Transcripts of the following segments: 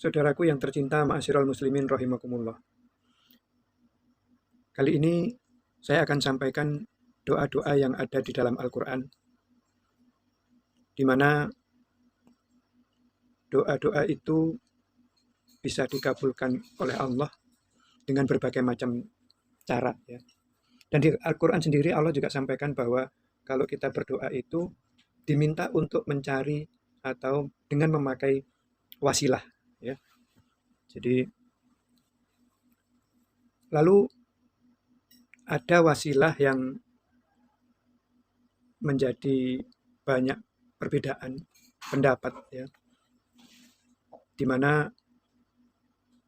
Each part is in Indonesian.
Saudaraku yang tercinta, ma'asyiral muslimin rahimakumullah. Kali ini saya akan sampaikan doa-doa yang ada di dalam Al-Quran, di mana doa-doa itu bisa dikabulkan oleh Allah dengan berbagai macam cara. Ya. Dan di Al-Quran sendiri Allah juga sampaikan bahwa kalau kita berdoa itu diminta untuk mencari atau dengan memakai wasilah. Ya. Jadi lalu ada wasilah yang menjadi banyak perbedaan pendapat, ya, di mana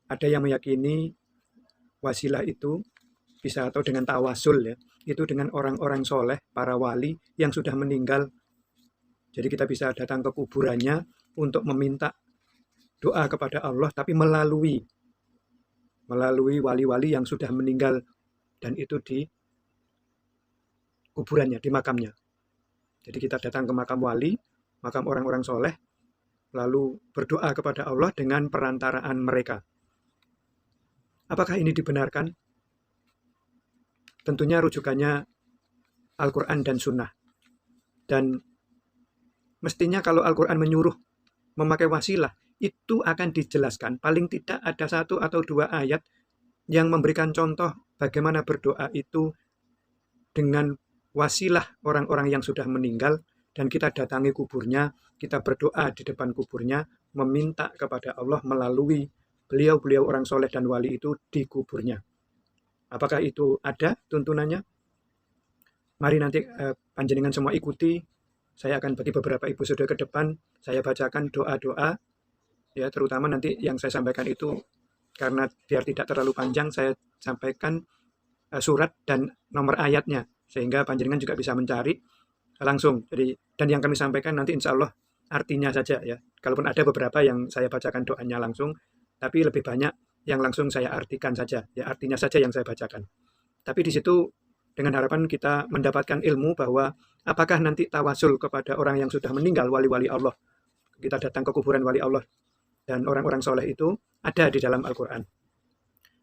ada yang meyakini wasilah itu bisa atau dengan tawasul, ya, itu dengan orang-orang soleh, para wali yang sudah meninggal. Jadi kita bisa datang ke kuburannya untuk meminta doa kepada Allah, tapi melalui wali-wali yang sudah meninggal, dan itu di kuburannya, di makamnya. Jadi kita datang ke makam wali, makam orang-orang soleh, lalu berdoa kepada Allah dengan perantaraan mereka. Apakah ini dibenarkan? Tentunya rujukannya Al-Quran dan Sunnah. Dan mestinya kalau Al-Quran menyuruh memakai wasilah, itu akan dijelaskan. Paling tidak ada 1 atau 2 ayat yang memberikan contoh bagaimana berdoa itu dengan wasilah orang-orang yang sudah meninggal, dan kita datangi kuburnya, kita berdoa di depan kuburnya, meminta kepada Allah melalui beliau-beliau orang soleh dan wali itu di kuburnya. Apakah itu ada tuntunannya? Mari nanti panjenengan semua ikuti. Saya akan bagi beberapa episode ke depan, saya bacakan doa-doa, ya, terutama nanti yang saya sampaikan itu, karena biar tidak terlalu panjang, saya sampaikan surat dan nomor ayatnya, sehingga panjenengan juga bisa mencari langsung. Jadi, dan yang kami sampaikan nanti insya Allah artinya saja, ya. Kalaupun ada beberapa yang saya bacakan doanya langsung, tapi lebih banyak yang langsung saya artikan saja, ya, artinya saja yang saya bacakan. Tapi di situ dengan harapan kita mendapatkan ilmu bahwa apakah nanti tawasul kepada orang yang sudah meninggal, wali-wali Allah, kita datang ke kuburan wali Allah dan orang-orang soleh itu ada di dalam Al-Quran.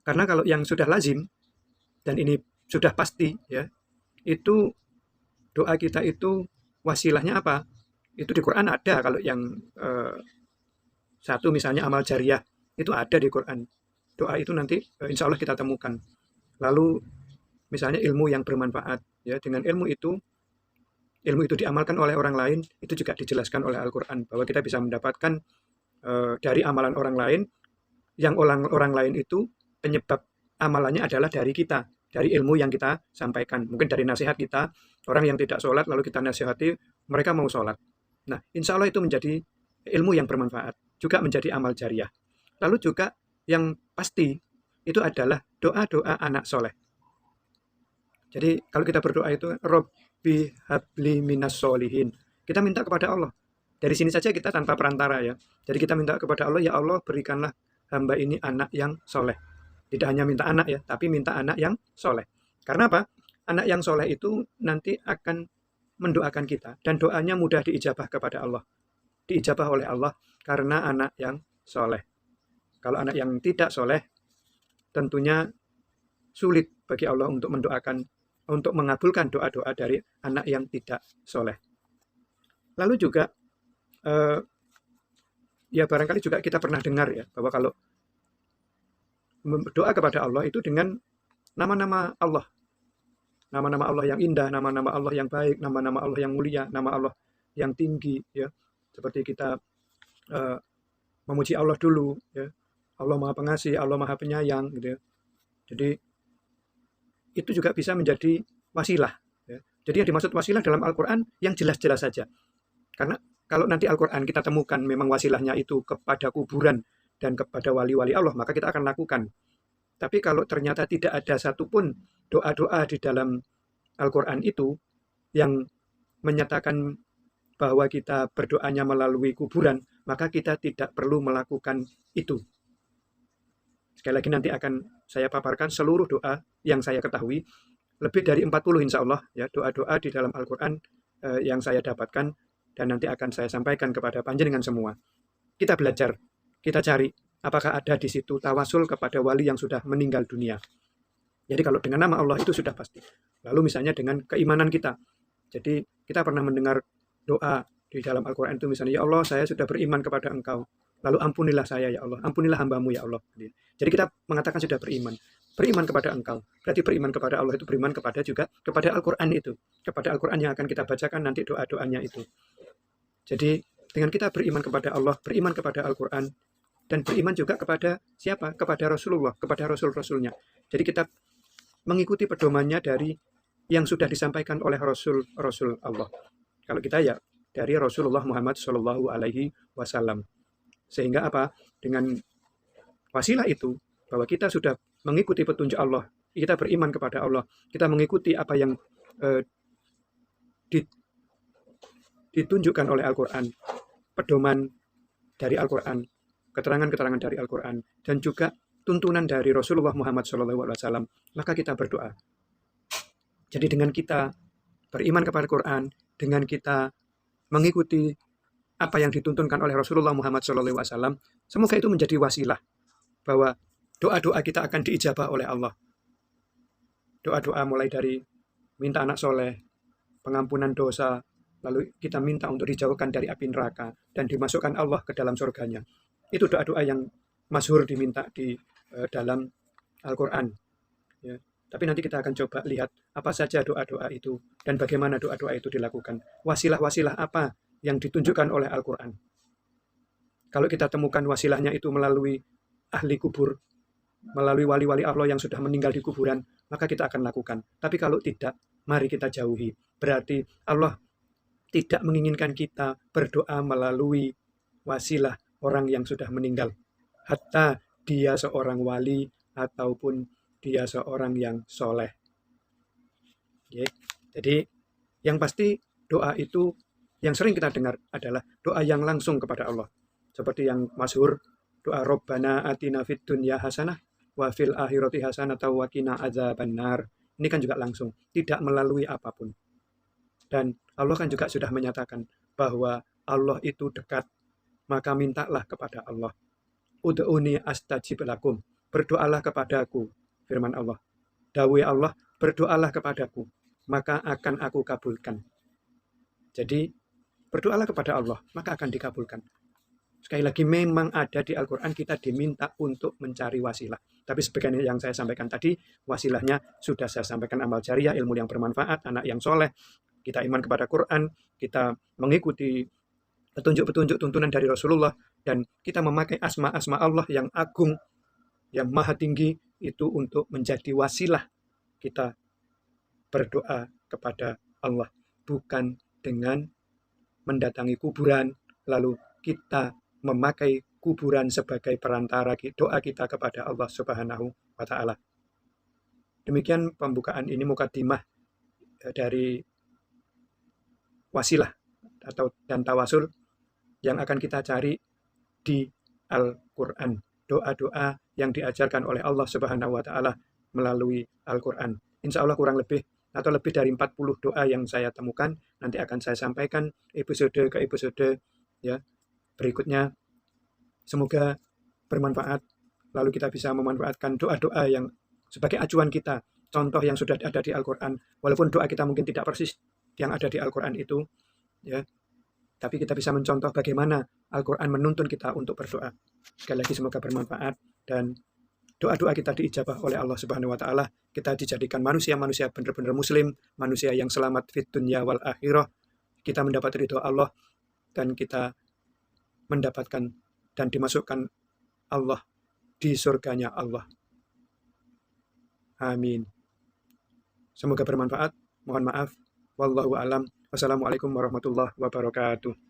Karena kalau yang sudah lazim dan ini sudah pasti, ya, itu doa kita itu wasilahnya apa? Itu di Quran ada. Kalau yang satu misalnya amal jariah, itu ada di Quran. Doa itu nanti insya Allah kita temukan. Lalu misalnya ilmu yang bermanfaat, ya, dengan ilmu itu diamalkan oleh orang lain, itu juga dijelaskan oleh Al-Quran bahwa kita bisa mendapatkan dari amalan orang lain, yang orang lain itu penyebab amalannya adalah dari kita, dari ilmu yang kita sampaikan. Mungkin dari nasihat kita, orang yang tidak sholat lalu kita nasihati, mereka mau sholat. Nah, insya Allah itu menjadi ilmu yang bermanfaat, juga menjadi amal jariah. Lalu juga yang pasti itu adalah doa-doa anak soleh. Jadi kalau kita berdoa itu Robbi habli minas solihin, kita minta kepada Allah. Dari sini saja kita tanpa perantara, ya. Jadi kita minta kepada Allah, ya Allah berikanlah hamba ini anak yang soleh. Tidak hanya minta anak, ya, tapi minta anak yang soleh. Karena apa? Anak yang soleh itu nanti akan mendoakan kita, dan doanya mudah diijabah kepada Allah. Diijabah oleh Allah karena anak yang soleh. Kalau anak yang tidak soleh, tentunya sulit bagi Allah untuk mendoakan, untuk mengabulkan doa-doa dari anak yang tidak soleh. Lalu juga ya barangkali juga kita pernah dengar, ya, bahwa kalau berdoa kepada Allah itu dengan nama-nama Allah. Nama-nama Allah yang indah, nama-nama Allah yang baik, nama-nama Allah yang mulia, nama Allah yang tinggi, ya. Seperti kita memuji Allah dulu, ya. Allah Maha Pengasih, Allah Maha Penyayang, gitu, ya. Jadi itu juga bisa menjadi wasilah, ya. Jadi yang dimaksud wasilah dalam Al-Quran yang jelas-jelas saja. Karena kalau nanti Al-Quran kita temukan memang wasilahnya itu kepada kuburan dan kepada wali-wali Allah, maka kita akan lakukan. Tapi kalau ternyata tidak ada satupun doa-doa di dalam Al-Quran itu yang menyatakan bahwa kita berdoanya melalui kuburan, maka kita tidak perlu melakukan itu. Sekali lagi nanti akan saya paparkan seluruh doa yang saya ketahui, lebih dari 40 insya Allah, ya, doa-doa di dalam Al-Quran yang saya dapatkan, dan nanti akan saya sampaikan kepada panjenengan semua. Kita belajar, kita cari, apakah ada di situ tawasul kepada wali yang sudah meninggal dunia. Jadi kalau dengan nama Allah itu sudah pasti. Lalu misalnya dengan keimanan kita. Jadi kita pernah mendengar doa di dalam Al-Quran itu misalnya, ya Allah saya sudah beriman kepada Engkau. Lalu ampunilah saya ya Allah, ampunilah hambamu ya Allah. Jadi kita mengatakan sudah beriman. Beriman kepada Engkau. Berarti beriman kepada Allah itu beriman kepada juga kepada Al-Quran itu. Kepada Al-Quran yang akan kita bacakan nanti doa-doanya itu. Jadi dengan kita beriman kepada Allah, beriman kepada Al-Quran, dan beriman juga kepada siapa? Kepada Rasulullah, kepada Rasul-Rasulnya. Jadi kita mengikuti pedomannya dari yang sudah disampaikan oleh Rasul-Rasul Allah. Kalau kita ya dari Rasulullah Muhammad Shallallahu Alaihi Wasallam. Sehingga apa? Dengan wasilah itu, bahwa kita sudah mengikuti petunjuk Allah, kita beriman kepada Allah, kita mengikuti apa yang ditunjukkan oleh Al-Quran, pedoman dari Al-Quran, keterangan-keterangan dari Al-Quran, dan juga tuntunan dari Rasulullah Muhammad SAW, maka kita berdoa. Jadi dengan kita beriman kepada Al-Quran, dengan kita mengikuti apa yang dituntunkan oleh Rasulullah Muhammad SAW, semoga itu menjadi wasilah bahwa doa-doa kita akan diijabah oleh Allah. Doa-doa mulai dari minta anak soleh, pengampunan dosa, lalu kita minta untuk dijauhkan dari api neraka dan dimasukkan Allah ke dalam surganya. Itu doa-doa yang masyhur diminta di dalam Al-Quran. Ya. Tapi nanti kita akan coba lihat apa saja doa-doa itu dan bagaimana doa-doa itu dilakukan. Wasilah-wasilah apa yang ditunjukkan oleh Al-Quran. Kalau kita temukan wasilahnya itu melalui ahli kubur, melalui wali-wali Allah yang sudah meninggal di kuburan, maka kita akan lakukan. Tapi kalau tidak, mari kita jauhi. Berarti Allah tidak menginginkan kita berdoa melalui wasilah orang yang sudah meninggal. Hatta dia seorang wali ataupun dia seorang yang soleh. Oke. Jadi yang pasti doa itu yang sering kita dengar adalah doa yang langsung kepada Allah. Seperti yang masyhur, doa Rabbana atina fid dunya hasanah wa fil akhirati hasanah wa qina adzabannar. Ini kan juga langsung, tidak melalui apapun. Dan Allah kan juga sudah menyatakan bahwa Allah itu dekat, maka mintalah kepada Allah. Ud'uni astajib lakum. Berdoalah kepadaku, firman Allah. Dawai Allah, berdoalah kepadaku, maka akan aku kabulkan. Jadi, berdoalah kepada Allah, maka akan dikabulkan. Sekali lagi, memang ada di Al-Quran kita diminta untuk mencari wasilah. Tapi sebagaimana yang saya sampaikan tadi, wasilahnya sudah saya sampaikan, amal jariah, ilmu yang bermanfaat, anak yang soleh, kita iman kepada Quran, kita mengikuti petunjuk-petunjuk tuntunan dari Rasulullah, dan kita memakai asma-asma Allah yang agung, yang maha tinggi, itu untuk menjadi wasilah kita berdoa kepada Allah. Bukan dengan mendatangi kuburan, lalu kita memakai kuburan sebagai perantara doa kita kepada Allah Subhanahu wa Ta'ala. Demikian pembukaan ini mukadimah dari wasilah atau dan tawasul yang akan kita cari di Al-Quran. Doa-doa yang diajarkan oleh Allah Subhanahu wa Ta'ala melalui Al-Quran. Insya Allah kurang lebih atau lebih dari 40 doa yang saya temukan nanti akan saya sampaikan episode ke episode ya berikutnya. Semoga bermanfaat, lalu kita bisa memanfaatkan doa-doa yang sebagai acuan kita, contoh yang sudah ada di Al-Quran, walaupun doa kita mungkin tidak persis yang ada di Al-Quran itu, ya, tapi kita bisa mencontoh bagaimana Al-Quran menuntun kita untuk berdoa. Sekali lagi semoga bermanfaat dan doa-doa kita diijabah oleh Allah Subhanahu wa Ta'ala. Kita dijadikan manusia-manusia benar-benar muslim, manusia yang selamat fit dunya wal akhirah. Kita mendapat ridho Allah dan kita mendapatkan dan dimasukkan Allah di surganya Allah. Amin. Semoga bermanfaat. Mohon maaf. Wallahu a'lam. Wassalamualaikum warahmatullahi wabarakatuh.